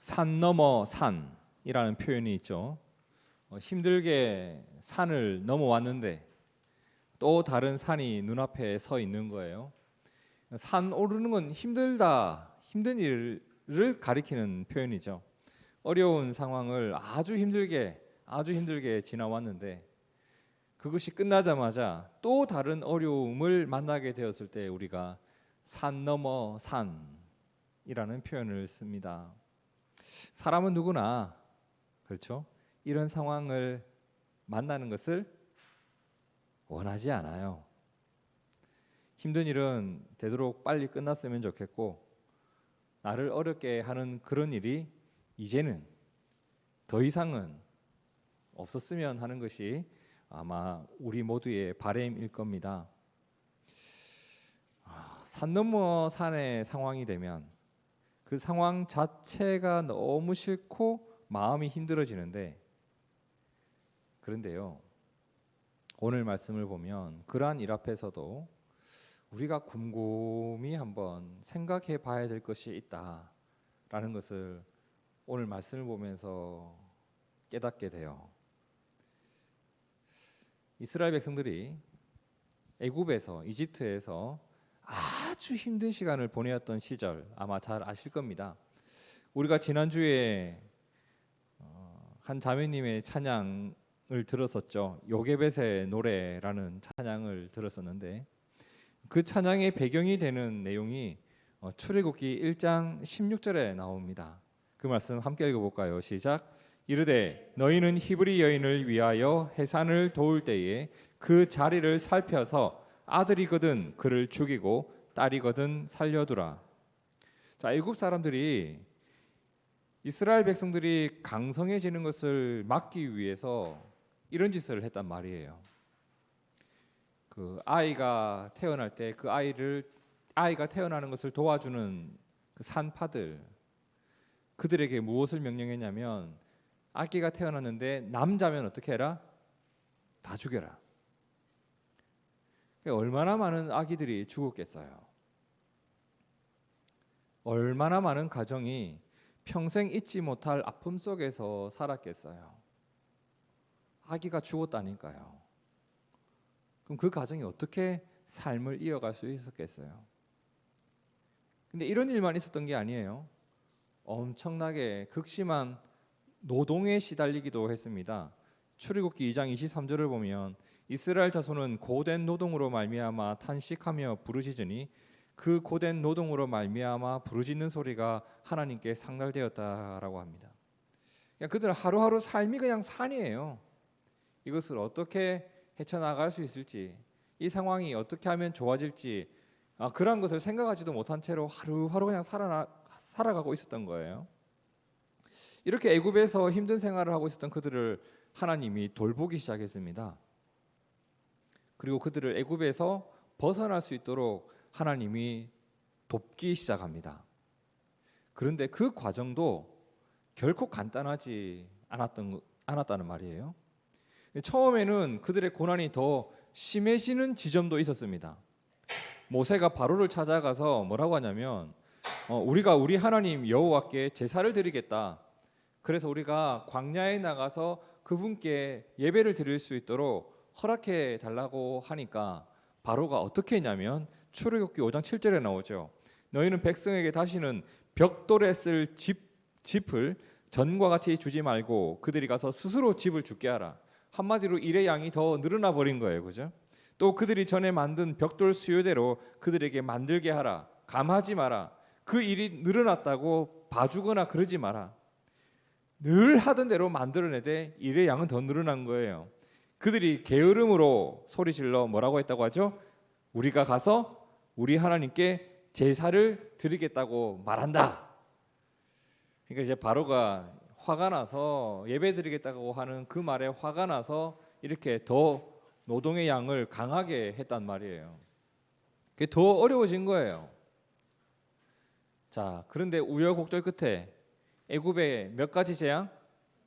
산 넘어 산이라는 표현이 있죠. 힘들게 산을 넘어왔는데 또 다른 산이 눈앞에 서 있는 거예요. 산 오르는 건 힘들다, 힘든 일을 가리키는 표현이죠. 어려운 상황을 아주 힘들게 지나왔는데 그것이 끝나자마자 또 다른 어려움을 만나게 되었을 때 우리가 산 넘어 산이라는 표현을 씁니다. 사람은 누구나 그렇죠? 이런 상황을 만나는 것을 원하지 않아요. 힘든 일은 되도록 빨리 끝났으면 좋겠고 나를 어렵게 하는 그런 일이 이제는 더 이상은 없었으면 하는 것이 아마 우리 모두의 바람일 겁니다. 산 넘어 산의 상황이 되면 그 상황 자체가 너무 싫고 마음이 힘들어지는데, 그런데요, 오늘 말씀을 보면 그러한 일 앞에서도 우리가 곰곰이 한번 생각해 봐야 될 것이 있다라는 것을 오늘 말씀을 보면서 깨닫게 돼요. 이스라엘 백성들이 애굽에서, 이집트에서 아주 힘든 시간을 보내었던 시절 아마 잘 아실 겁니다. 우리가 지난주에 한 자매님의 찬양을 들었었죠. 요게벳의 노래라는 찬양을 들었었는데 그 찬양의 배경이 되는 내용이 출애굽기 1장 16절에 나옵니다. 그 말씀 함께 읽어볼까요? 시작. 이르되 너희는 히브리 여인을 위하여 해산을 도울 때에 그 자리를 살펴서 아들이거든 그를 죽이고 딸이거든 살려두라. 자, 애굽 사람들이 이스라엘 백성들이 강성해지는 것을 막기 위해서 이런 짓을 했단 말이에요. 그 아이가 태어날 때 그 아이가 태어나는 것을 도와주는 그 산파들, 그들에게 무엇을 명령했냐면 아기가 태어났는데 남자면 어떻게 해라? 다 죽여라. 얼마나 많은 아기들이 죽었겠어요. 얼마나 많은 가정이 평생 잊지 못할 아픔 속에서 살았겠어요. 아기가 죽었다니까요. 그럼 그 가정이 어떻게 삶을 이어갈 수 있었겠어요? 근데 이런 일만 있었던 게 아니에요. 엄청나게 극심한 노동에 시달리기도 했습니다. 출애굽기 2장 23절을 보면 이스라엘 자손은 고된 노동으로 말미암아 탄식하며 부르짖으니 그 고된 노동으로 말미암아 부르짖는 소리가 하나님께 상달되었다라고 합니다. 그냥 그들 하루하루 삶이 그냥 산이에요. 이것을 어떻게 헤쳐나갈 수 있을지, 이 상황이 어떻게 하면 좋아질지 그런 것을 생각하지도 못한 채로 하루하루 그냥 살아가고 있었던 거예요. 이렇게 애굽에서 힘든 생활을 하고 있었던 그들을 하나님이 돌보기 시작했습니다. 그리고 그들을 애굽에서 벗어날 수 있도록 하나님이 돕기 시작합니다. 그런데 그 과정도 결코 간단하지 않았다는 말이에요. 처음에는 그들의 고난이 더 심해지는 지점도 있었습니다. 모세가 바로를 찾아가서 뭐라고 하냐면 우리가 우리 하나님 여호와께 제사를 드리겠다. 그래서 우리가 광야에 나가서 그분께 예배를 드릴 수 있도록 허락해 달라고 하니까 바로가 어떻게 했냐면 출애굽기 5장 7절에 나오죠. 너희는 백성에게 다시는 벽돌에 쓸 짚을 전과 같이 주지 말고 그들이 가서 스스로 짚을 줍게 하라. 한마디로 일의 양이 더 늘어나 버린 거예요. 그죠? 또 그들이 전에 만든 벽돌 수요대로 그들에게 만들게 하라. 감하지 마라. 그 일이 늘어났다고 봐주거나 그러지 마라. 늘 하던 대로 만들어내되 일의 양은 더 늘어난 거예요. 그들이 게으름으로 소리질러 뭐라고 했다고 하죠? 우리가 가서 우리 하나님께 제사를 드리겠다고 말한다. 그러니까 이제 바로가 화가 나서 예배 드리겠다고 하는 그 말에 화가 나서 이렇게 더 노동의 양을 강하게 했단 말이에요. 그게 더 어려워진 거예요. 자, 그런데 우여곡절 끝에 애굽의 몇 가지 재앙?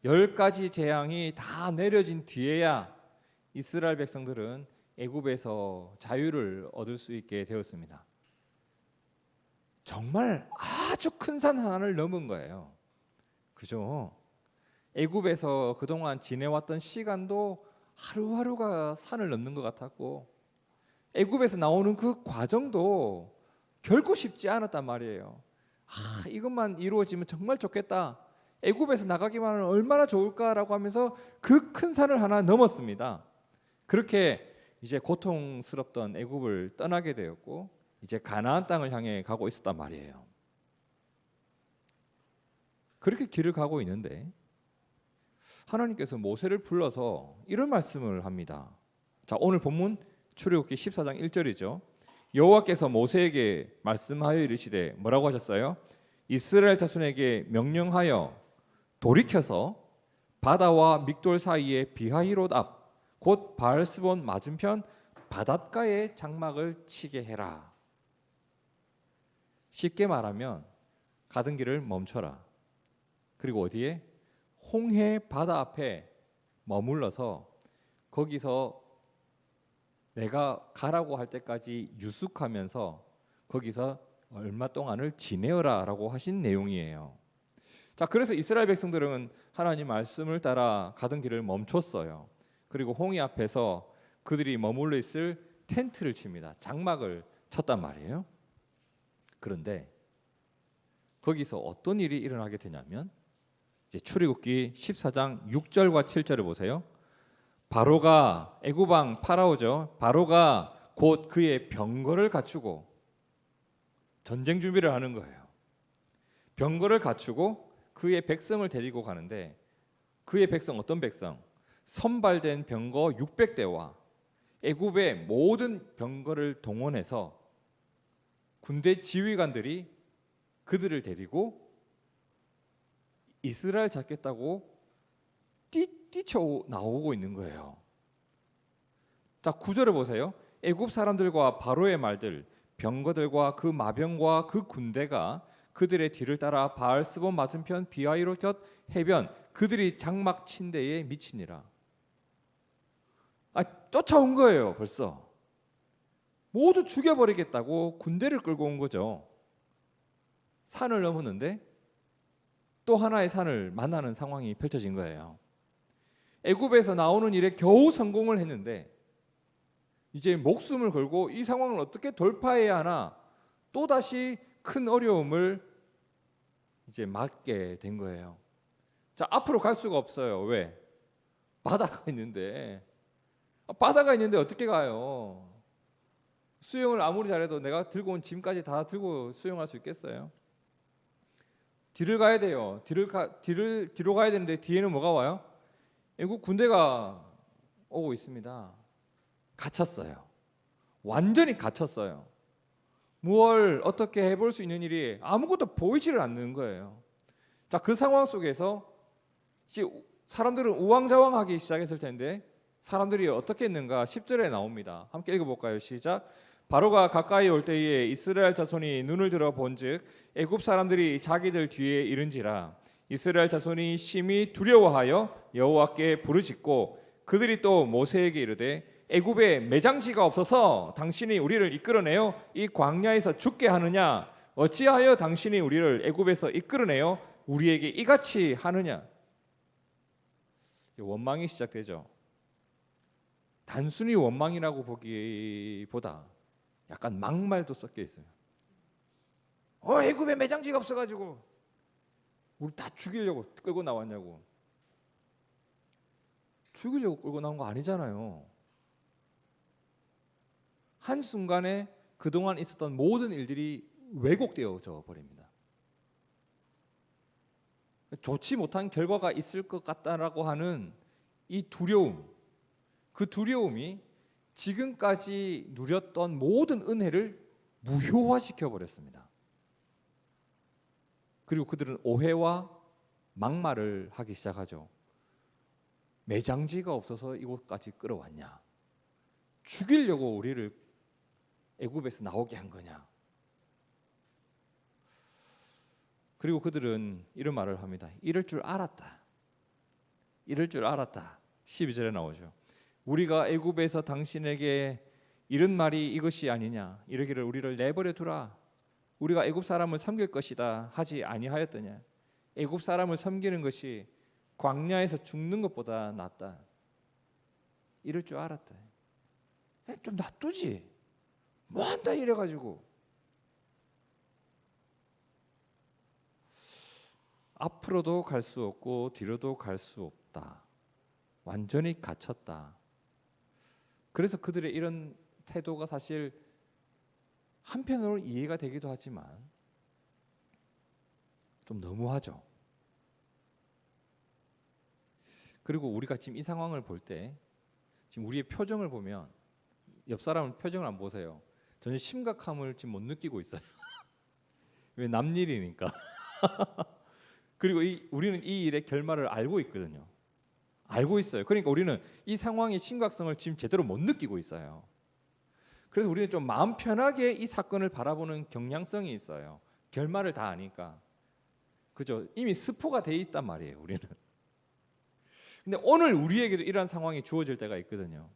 10가지 재앙이 다 내려진 뒤에야 이스라엘 백성들은 애굽에서 자유를 얻을 수 있게 되었습니다. 정말 아주 큰 산 하나를 넘은 거예요. 그죠? 애굽에서 그동안 지내왔던 시간도 하루하루가 산을 넘는 것 같았고 애굽에서 나오는 그 과정도 결코 쉽지 않았단 말이에요. 이것만 이루어지면 정말 좋겠다. 애굽에서 나가기만 하면 얼마나 좋을까라고 하면서 그 큰 산을 하나 넘었습니다. 그렇게 이제 고통스럽던 애굽을 떠나게 되었고 이제 가나안 땅을 향해 가고 있었단 말이에요. 그렇게 길을 가고 있는데 하나님께서 모세를 불러서 이런 말씀을 합니다. 자, 오늘 본문 출애굽기 14장 1절이죠. 여호와께서 모세에게 말씀하여 이르시되 뭐라고 하셨어요? 이스라엘 자손에게 명령하여 돌이켜서 바다와 믹돌 사이에 비하히롯 앞 곧 바알스본 맞은편 바닷가에 장막을 치게 해라. 쉽게 말하면 가던 길을 멈춰라. 그리고 어디에? 홍해 바다 앞에 머물러서 거기서 내가 가라고 할 때까지 유숙하면서 거기서 얼마 동안을 지내어라라고 하신 내용이에요. 자, 그래서 이스라엘 백성들은 하나님 말씀을 따라 가던 길을 멈췄어요. 그리고 홍해 앞에서 그들이 머물러 있을 텐트를 칩니다. 장막을 쳤단 말이에요. 그런데 거기서 어떤 일이 일어나게 되냐면 이제 출애굽기 14장 6절과 7절을 보세요. 바로가 애굽 왕 파라오죠. 바로가 곧 그의 병거를 갖추고 전쟁 준비를 하는 거예요. 병거를 갖추고 그의 백성을 데리고 가는데 그의 백성 어떤 백성? 선발된 병거 600대와 애굽의 모든 병거를 동원해서 군대 지휘관들이 그들을 데리고 이스라엘 잡겠다고 뛰쳐 나오고 있는 거예요. 자, 9절을 보세요. 애굽 사람들과 바로의 말들, 병거들과 그 마병과 그 군대가 그들의 뒤를 따라 바알스본 맞은편 비하히롯 곁 해변 그들이 장막 친 데에 미치니라. 쫓아온 거예요. 벌써 모두 죽여버리겠다고 군대를 끌고 온 거죠. 산을 넘었는데 또 하나의 산을 만나는 상황이 펼쳐진 거예요. 애굽에서 나오는 일에 겨우 성공을 했는데 이제 목숨을 걸고 이 상황을 어떻게 돌파해야 하나 또다시 큰 어려움을 이제 맞게 된 거예요. 자, 앞으로 갈 수가 없어요. 왜? 바다가 있는데 어떻게 가요? 수영을 아무리 잘해도 내가 들고 온 짐까지 다 들고 수영할 수 있겠어요? 뒤를 가야 돼요. 뒤로 가야 되는데 뒤에는 뭐가 와요? 애국 군대가 오고 있습니다. 갇혔어요. 완전히 갇혔어요. 무얼 어떻게 해볼 수 있는 일이 아무것도 보이지를 않는 거예요. 자, 그 상황 속에서 사람들은 우왕좌왕하기 시작했을 텐데 사람들이 어떻게 했는가 10절에 나옵니다. 함께 읽어볼까요? 시작. 바로가 가까이 올 때에 이스라엘 자손이 눈을 들어 본즉 애굽 사람들이 자기들 뒤에 이른지라. 이스라엘 자손이 심히 두려워하여 여호와께 부르짖고 그들이 또 모세에게 이르되 애굽에 매장지가 없어서 당신이 우리를 이끌어내어 이 광야에서 죽게 하느냐? 어찌하여 당신이 우리를 애굽에서 이끌어내어 우리에게 이같이 하느냐? 원망이 시작되죠. 단순히 원망이라고 보기보다 약간 막말도 섞여 있어요. 애굽에 매장지가 없어가지고 우리 다 죽이려고 끌고 나왔냐고. 죽이려고 끌고 나온 거 아니잖아요. 한순간에 그동안 있었던 모든 일들이 왜곡되어져 버립니다. 좋지 못한 결과가 있을 것 같다라고 하는 이 두려움, 그 두려움이 지금까지 누렸던 모든 은혜를 무효화시켜 버렸습니다. 그리고 그들은 오해와 막말을 하기 시작하죠. 매장지가 없어서 이곳까지 끌어왔냐? 죽이려고 우리를 애굽에서 나오게 한 거냐? 그리고 그들은 이런 말을 합니다. 이럴 줄 알았다. 12절에 나오죠. 우리가 애굽에서 당신에게 이런 말이 이것이 아니냐? 이르기를 우리를 내버려 두라. 우리가 애굽 사람을 섬길 것이다 하지 아니하였더냐? 애굽 사람을 섬기는 것이 광야에서 죽는 것보다 낫다. 이럴 줄 알았다. 좀 놔두지. 뭐한다 이래가지고. 앞으로도 갈 수 없고 뒤로도 갈 수 없다. 완전히 갇혔다. 그래서 그들의 이런 태도가 사실 한편으로 이해가 되기도 하지만 좀 너무하죠. 그리고 우리가 지금 이 상황을 볼 때 지금 우리의 표정을 보면 옆 사람은 표정을 안 보세요. 전혀 심각함을 지금 못 느끼고 있어요. 왜 남일이니까. 그리고 우리는 이 일의 결말을 알고 있거든요. 알고 있어요. 그러니까 우리는 이 상황의 심각성을 지금 제대로 못 느끼고 있어요. 그래서 우리는 좀 마음 편하게 이 사건을 바라보는 경향성이 있어요. 결말을 다 아니까. 그죠? 이미 스포가 돼 있단 말이에요, 우리는. 근데 오늘 우리에게도 이러한 상황이 주어질 때가 있거든요.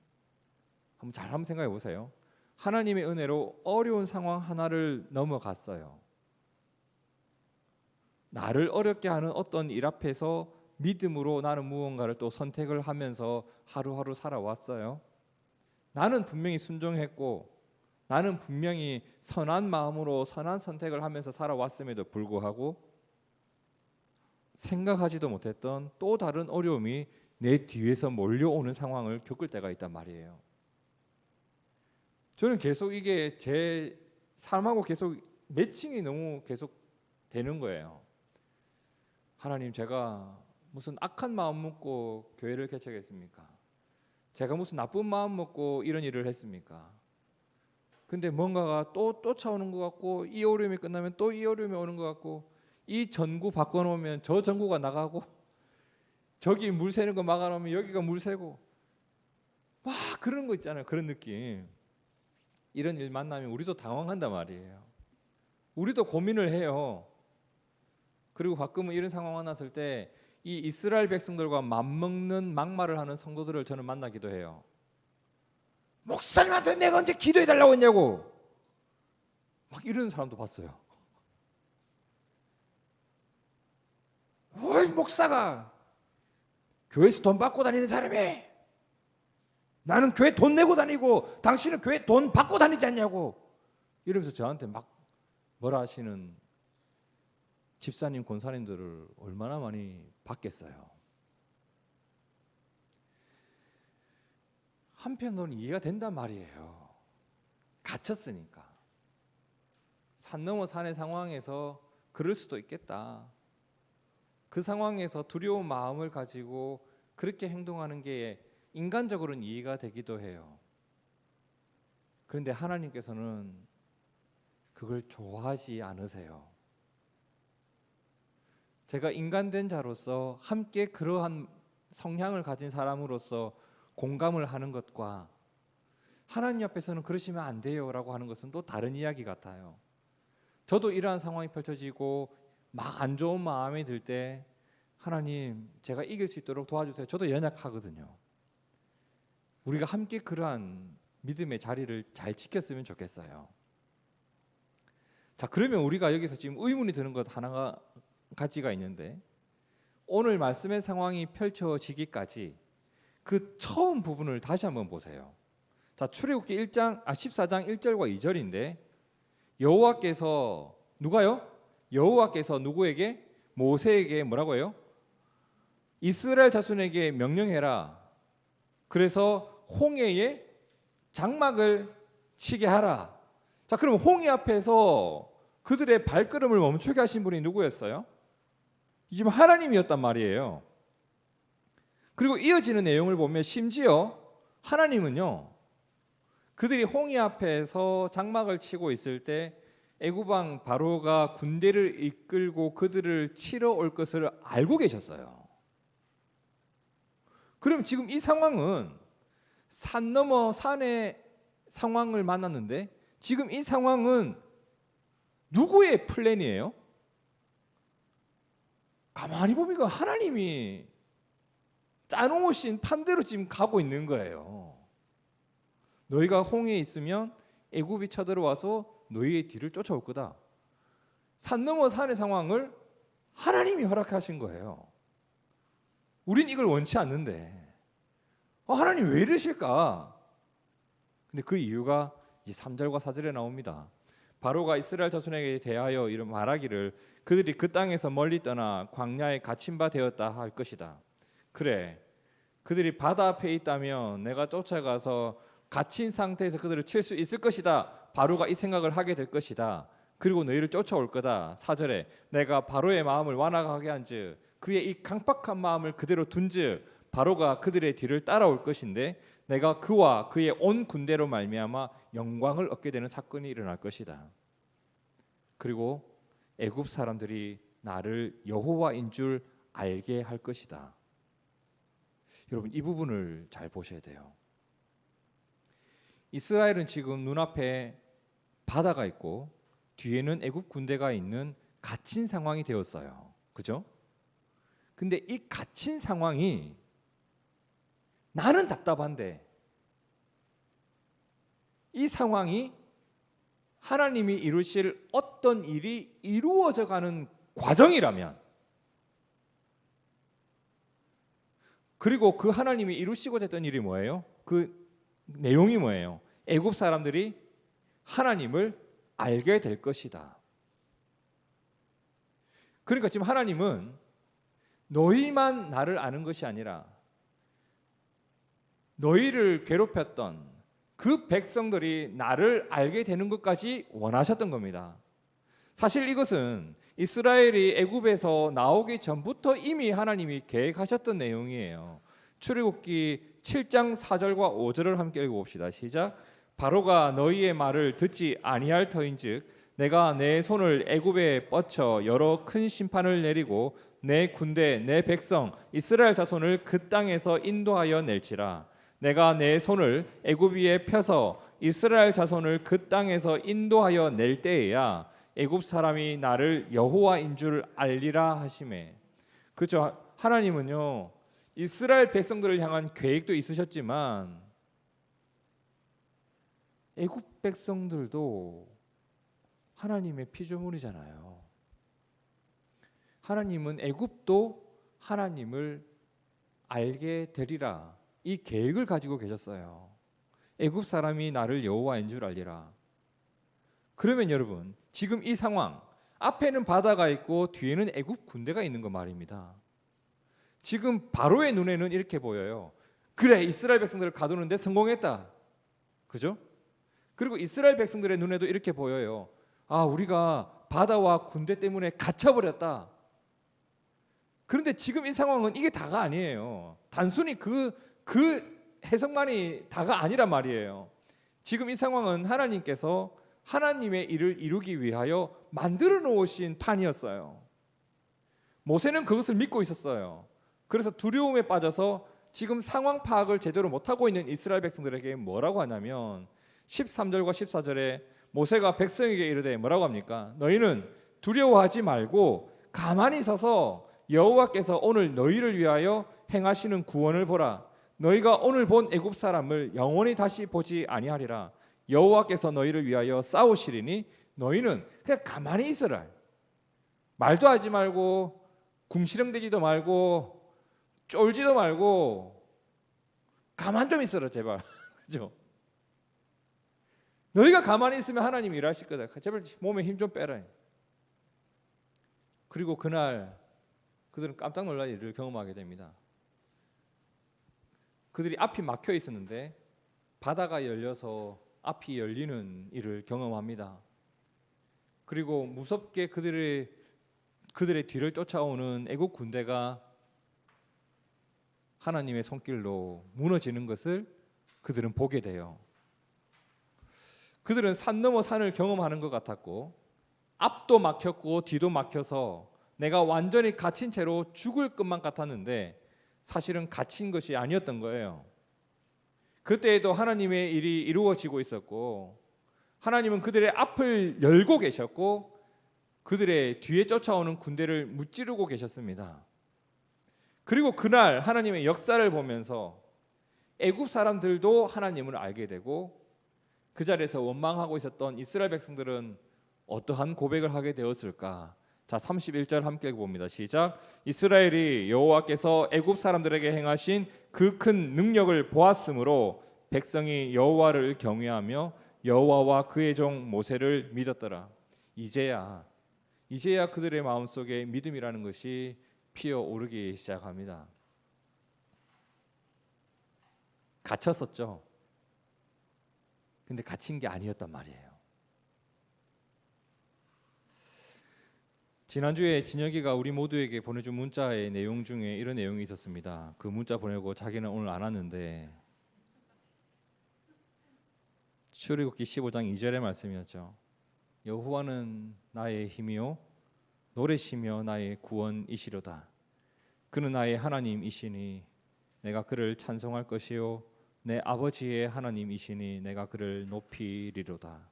한번 생각해 보세요. 하나님의 은혜로 어려운 상황 하나를 넘어갔어요. 나를 어렵게 하는 어떤 일 앞에서 믿음으로 나는 무언가를 또 선택을 하면서 하루하루 살아왔어요. 나는 분명히 순종했고 나는 분명히 선한 마음으로 선한 선택을 하면서 살아왔음에도 불구하고 생각하지도 못했던 또 다른 어려움이 내 뒤에서 몰려오는 상황을 겪을 때가 있단 말이에요. 저는 계속 이게 제 삶하고 계속 매칭이 너무 계속 되는 거예요. 하나님, 제가 무슨 악한 마음 먹고 교회를 개척했습니까? 제가 무슨 나쁜 마음 먹고 이런 일을 했습니까? 근데 뭔가가 또 쫓아오는 것 같고 이 어려움이 끝나면 또 이 어려움이 오는 것 같고 이 전구 바꿔놓으면 저 전구가 나가고 저기 물 새는 거 막아놓으면 여기가 물 새고 막 그런 거 있잖아요. 그런 느낌. 이런 일 만나면 우리도 당황한단 말이에요. 우리도 고민을 해요. 그리고 가끔은 이런 상황 만났을 때 이 이스라엘 백성들과 맞먹는 막말을 하는 성도들을 저는 만나기도 해요. 목사님한테 내가 언제 기도해 달라고 했냐고 막 이러는 사람도 봤어요. 어이 목사가 교회에서 돈 받고 다니는 사람이 나는 교회 돈 내고 다니고 당신은 교회 돈 받고 다니지 않냐고 이러면서 저한테 막 뭐라 하시는 집사님 권사님들을 얼마나 많이 봤겠어요. 한편으로는 이해가 된단 말이에요. 갇혔으니까. 산 넘어 산의 상황에서 그럴 수도 있겠다. 그 상황에서 두려운 마음을 가지고 그렇게 행동하는 게 인간적으로는 이해가 되기도 해요. 그런데 하나님께서는 그걸 좋아하지 않으세요. 제가 인간된 자로서 함께 그러한 성향을 가진 사람으로서 공감을 하는 것과 하나님 앞에서는 그러시면 안 돼요 라고 하는 것은 또 다른 이야기 같아요. 저도 이러한 상황이 펼쳐지고 막 안 좋은 마음이 들 때 하나님 제가 이길 수 있도록 도와주세요. 저도 연약하거든요. 우리가 함께 그러한 믿음의 자리를 잘 지켰으면 좋겠어요. 자, 그러면 우리가 여기서 지금 의문이 드는 것 하나가 가지가 있는데 오늘 말씀의 상황이 펼쳐지기까지 그 처음 부분을 다시 한번 보세요. 자, 출애굽기 14장 1절과 2절인데 여호와께서 누가요? 여호와께서 누구에게? 모세에게 뭐라고 해요? 이스라엘 자손에게 명령해라. 그래서 홍해에 장막을 치게 하라. 자, 그럼 홍해 앞에서 그들의 발걸음을 멈추게 하신 분이 누구였어요? 지금 하나님이었단 말이에요. 그리고 이어지는 내용을 보면 심지어 하나님은요, 그들이 홍해 앞에서 장막을 치고 있을 때 애굽 왕 바로가 군대를 이끌고 그들을 치러 올 것을 알고 계셨어요. 그럼 지금 이 상황은 산 넘어 산의 상황을 만났는데 지금 이 상황은 누구의 플랜이에요? 가만히 보니까 하나님이 짜놓으신 판대로 지금 가고 있는 거예요. 너희가 홍해에 있으면 애굽이 쳐들어와서 너희의 뒤를 쫓아올 거다. 산 넘어 산의 상황을 하나님이 허락하신 거예요. 우린 이걸 원치 않는데 하나님 왜 이러실까? 근데 그 이유가 이 3절과 4절에 나옵니다. 바로가 이스라엘 자손에게 대하여 이런 말하기를 그들이 그 땅에서 멀리 떠나 광야에 갇힌 바 되었다 할 것이다. 그래, 그들이 바다 앞에 있다면 내가 쫓아가서 갇힌 상태에서 그들을 칠 수 있을 것이다. 바로가 이 생각을 하게 될 것이다. 그리고 너희를 쫓아올 거다. 4절에 내가 바로의 마음을 완악하게 한즉 그의 이 강팍한 마음을 그대로 둔즉 바로가 그들의 뒤를 따라올 것인데 내가 그와 그의 온 군대로 말미암아 영광을 얻게 되는 사건이 일어날 것이다. 그리고 애굽 사람들이 나를 여호와인 줄 알게 할 것이다. 여러분, 이 부분을 잘 보셔야 돼요. 이스라엘은 지금 눈앞에 바다가 있고 뒤에는 애굽 군대가 있는 갇힌 상황이 되었어요. 그죠? 근데 이 갇힌 상황이 나는 답답한데 이 상황이 하나님이 이루실 어떤 일이 이루어져 가는 과정이라면, 그리고 그 하나님이 이루시고자 했던 일이 뭐예요? 그 내용이 뭐예요? 애굽 사람들이 하나님을 알게 될 것이다. 그러니까 지금 하나님은 너희만 나를 아는 것이 아니라 너희를 괴롭혔던 그 백성들이 나를 알게 되는 것까지 원하셨던 겁니다. 사실 이것은 이스라엘이 애굽에서 나오기 전부터 이미 하나님이 계획하셨던 내용이에요. 출애굽기 7장 4절과 5절을 함께 읽어봅시다. 시작. 바로가 너희의 말을 듣지 아니할 터인즉 내가 내 손을 애굽에 뻗쳐 여러 큰 심판을 내리고 내 군대 내 백성 이스라엘 자손을 그 땅에서 인도하여 낼지라. 내가 내 손을 애굽 위에 펴서 이스라엘 자손을 그 땅에서 인도하여 낼 때에야 애굽 사람이 나를 여호와인 줄 알리라 하시매. 그렇죠. 하나님은요 이스라엘 백성들을 향한 계획도 있으셨지만 애굽 백성들도 하나님의 피조물이잖아요. 하나님은 애굽도 하나님을 알게 되리라 이 계획을 가지고 계셨어요. 애굽 사람이 나를 여호와인 줄 알리라. 그러면 여러분 지금 이 상황 앞에는 바다가 있고 뒤에는 애굽 군대가 있는 거 말입니다. 지금 바로의 눈에는 이렇게 보여요. 그래, 이스라엘 백성들을 가두는데 성공했다. 그죠? 그리고 이스라엘 백성들의 눈에도 이렇게 보여요. 아, 우리가 바다와 군대 때문에 갇혀버렸다. 그런데 지금 이 상황은 이게 다가 아니에요. 단순히 그 해석만이 다가 아니란 말이에요. 지금 이 상황은 하나님께서 하나님의 일을 이루기 위하여 만들어 놓으신 판이었어요. 모세는 그것을 믿고 있었어요. 그래서 두려움에 빠져서 지금 상황 파악을 제대로 못하고 있는 이스라엘 백성들에게 뭐라고 하냐면 13절과 14절에 모세가 백성에게 이르되 뭐라고 합니까? 너희는 두려워하지 말고 가만히 서서 여호와께서 오늘 너희를 위하여 행하시는 구원을 보라. 너희가 오늘 본 애굽 사람을 영원히 다시 보지 아니하리라. 여호와께서 너희를 위하여 싸우시리니 너희는 그냥 가만히 있어라. 말도 하지 말고 궁시렁대지도 말고 쫄지도 말고 가만 좀 있어라 제발. 그죠? 너희가 가만히 있으면 하나님이 일하실 거다. 제발 몸에 힘 좀 빼라. 그리고 그날 그들은 깜짝 놀랄 일을 경험하게 됩니다. 그들이 앞이 막혀 있었는데 바다가 열려서 앞이 열리는 일을 경험합니다. 그리고 무섭게 그들의 뒤를 쫓아오는 애국 군대가 하나님의 손길로 무너지는 것을 그들은 보게 돼요. 그들은 산 넘어 산을 경험하는 것 같았고 앞도 막혔고 뒤도 막혀서 내가 완전히 갇힌 채로 죽을 것만 같았는데 사실은 갇힌 것이 아니었던 거예요. 그때에도 하나님의 일이 이루어지고 있었고 하나님은 그들의 앞을 열고 계셨고 그들의 뒤에 쫓아오는 군대를 무찌르고 계셨습니다. 그리고 그날 하나님의 역사를 보면서 애굽 사람들도 하나님을 알게 되고 그 자리에서 원망하고 있었던 이스라엘 백성들은 어떠한 고백을 하게 되었을까? 자, 31절 함께 봅니다. 시작. 이스라엘이 여호와께서 애굽 사람들에게 행하신 그 큰 능력을 보았으므로 백성이 여호와를 경외하며 여호와와 그의 종 모세를 믿었더라. 이제야 그들의 마음속에 믿음이라는 것이 피어오르기 시작합니다. 갇혔었죠. 근데 갇힌 게 아니었단 말이에요. 지난주에 진혁이가 우리 모두에게 보내준 문자의 내용 중에 이런 내용이 있었습니다. 그 문자 보내고 자기는 오늘 안 왔는데 출애굽기 15장 2절의 말씀이었죠. 여호와는 나의 힘이요 노래시며 나의 구원이시로다. 그는 나의 하나님이시니 내가 그를 찬송할 것이요 내 아버지의 하나님이시니 내가 그를 높이리로다.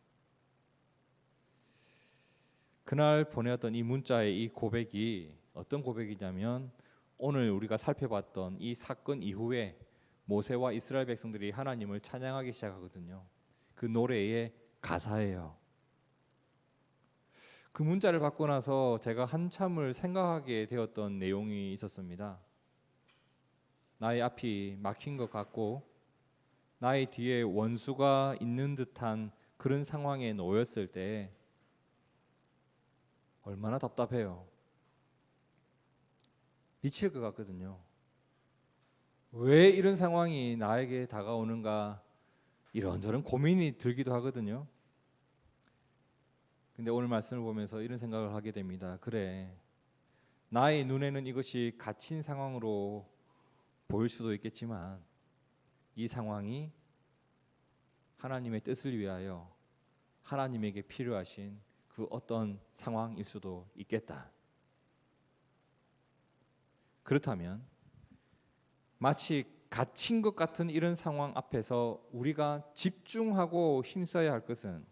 그날 보내었던 이 문자의 이 고백이 어떤 고백이냐면 오늘 우리가 살펴봤던 이 사건 이후에 모세와 이스라엘 백성들이 하나님을 찬양하기 시작하거든요. 그 노래의 가사예요. 그 문자를 받고 나서 제가 한참을 생각하게 되었던 내용이 있었습니다. 나의 앞이 막힌 것 같고 나의 뒤에 원수가 있는 듯한 그런 상황에 놓였을 때 얼마나 답답해요. 미칠 것 같거든요. 왜 이런 상황이 나에게 다가오는가 이런저런 고민이 들기도 하거든요. 근데 오늘 말씀을 보면서 이런 생각을 하게 됩니다. 그래, 나의 눈에는 이것이 갇힌 상황으로 보일 수도 있겠지만 이 상황이 하나님의 뜻을 위하여 하나님에게 필요하신 그 어떤 상황일 수도 있겠다. 그렇다면 마치 갇힌 것 같은 이런 상황 앞에서 우리가 집중하고 힘써야 할 것은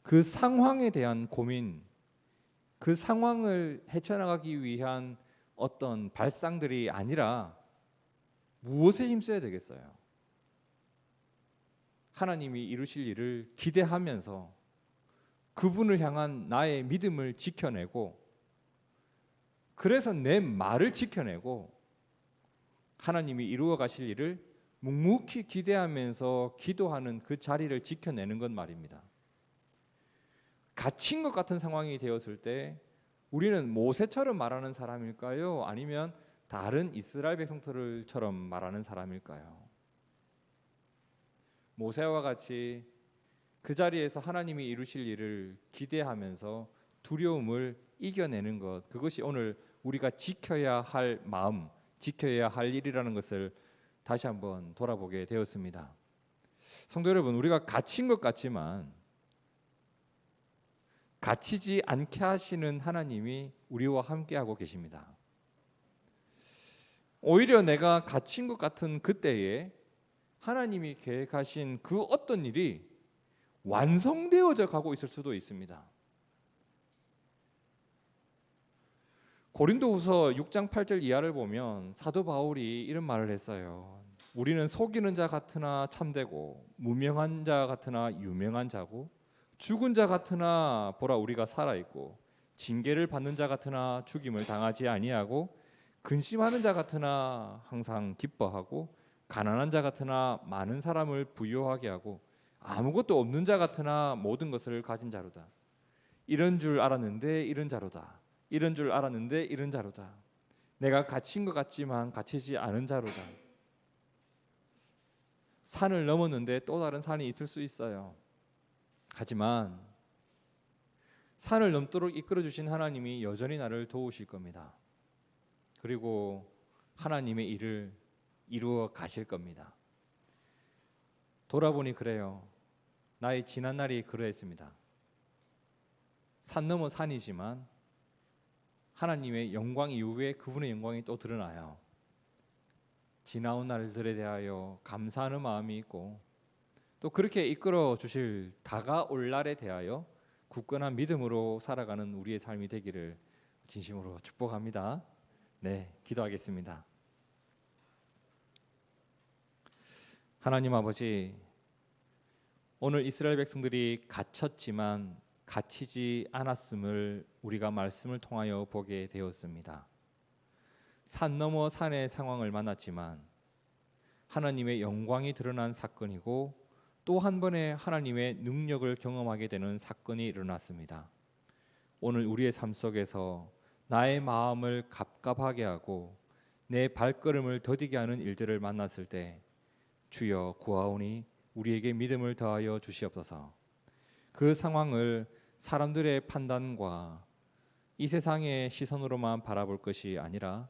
그 상황에 대한 고민, 그 상황을 헤쳐나가기 위한 어떤 발상들이 아니라 무엇에 힘써야 되겠어요? 하나님이 이루실 일을 기대하면서 그분을 향한 나의 믿음을 지켜내고 그래서 내 말을 지켜내고 하나님이 이루어 가실 일을 묵묵히 기대하면서 기도하는 그 자리를 지켜내는 것 말입니다. 갇힌 것 같은 상황이 되었을 때 우리는 모세처럼 말하는 사람일까요? 아니면 다른 이스라엘 백성들처럼 말하는 사람일까요? 모세와 같이 그 자리에서 하나님이 이루실 일을 기대하면서 두려움을 이겨내는 것, 그것이 오늘 우리가 지켜야 할 마음, 지켜야 할 일이라는 것을 다시 한번 돌아보게 되었습니다. 성도 여러분, 우리가 갇힌 것 같지만 갇히지 않게 하시는 하나님이 우리와 함께하고 계십니다. 오히려 내가 갇힌 것 같은 그때에 하나님이 계획하신 그 어떤 일이 완성되어져 가고 있을 수도 있습니다. 고린도후서 6장 8절 이하를 보면 사도 바울이 이런 말을 했어요. 우리는 속이는 자 같으나 참되고 무명한 자 같으나 유명한 자고 죽은 자 같으나 보라 우리가 살아 있고 징계를 받는 자 같으나 죽임을 당하지 아니하고 근심하는 자 같으나 항상 기뻐하고 가난한 자 같으나 많은 사람을 부유하게 하고 아무것도 없는 자 같으나 모든 것을 가진 자로다. 이런 줄 알았는데 이런 자로다. 이런 줄 알았는데 이런 자로다. 내가 갇힌 것 같지만 갇히지 않은 자로다. 산을 넘었는데 또 다른 산이 있을 수 있어요. 하지만 산을 넘도록 이끌어 주신 하나님이 여전히 나를 도우실 겁니다. 그리고 하나님의 일을 이루어 가실 겁니다. 돌아보니 그래요. 나의 지난 날이 그러했습니다. 산 넘어 산이지만 하나님의 영광 이후에 그분의 영광이 또 드러나요. 지나온 날들에 대하여 감사하는 마음이 있고 또 그렇게 이끌어 주실 다가올 날에 대하여 굳건한 믿음으로 살아가는 우리의 삶이 되기를 진심으로 축복합니다. 네, 기도하겠습니다. 하나님 아버지, 오늘 이스라엘 백성들이 갇혔지만 갇히지 않았음을 우리가 말씀을 통하여 보게 되었습니다. 산 넘어 산의 상황을 만났지만 하나님의 영광이 드러난 사건이고 또 한 번의 하나님의 능력을 경험하게 되는 사건이 일어났습니다. 오늘 우리의 삶 속에서 나의 마음을 갑갑하게 하고 내 발걸음을 더디게 하는 일들을 만났을 때 주여 구하오니 우리에게 믿음을 더하여 주시옵소서. 그 상황을 사람들의 판단과 이 세상의 시선으로만 바라볼 것이 아니라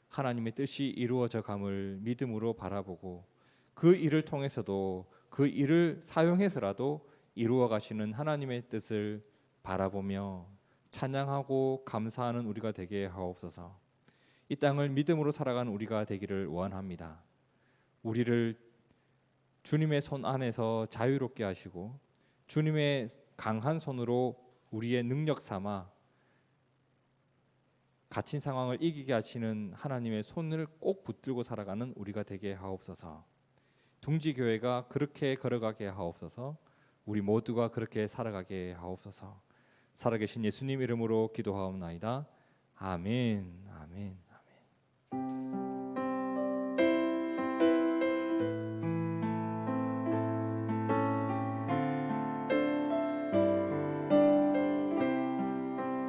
하나님의 뜻이 이루어져 감을 믿음으로 바라보고 그 일을 통해서도 그 일을 사용해서라도 이루어 가시는 하나님의 뜻을 바라보며 찬양하고 감사하는 우리가 되게 하옵소서. 이 땅을 믿음으로 살아가는 우리가 되기를 원합니다. 우리를 주님의 손 안에서 자유롭게 하시고 주님의 강한 손으로 우리의 능력 삼아 갇힌 상황을 이기게 하시는 하나님의 손을 꼭 붙들고 살아가는 우리가 되게 하옵소서. 둥지교회가 그렇게 걸어가게 하옵소서. 우리 모두가 그렇게 살아가게 하옵소서. 살아계신 예수님 이름으로 기도하옵나이다. 아멘. 아멘. 아멘.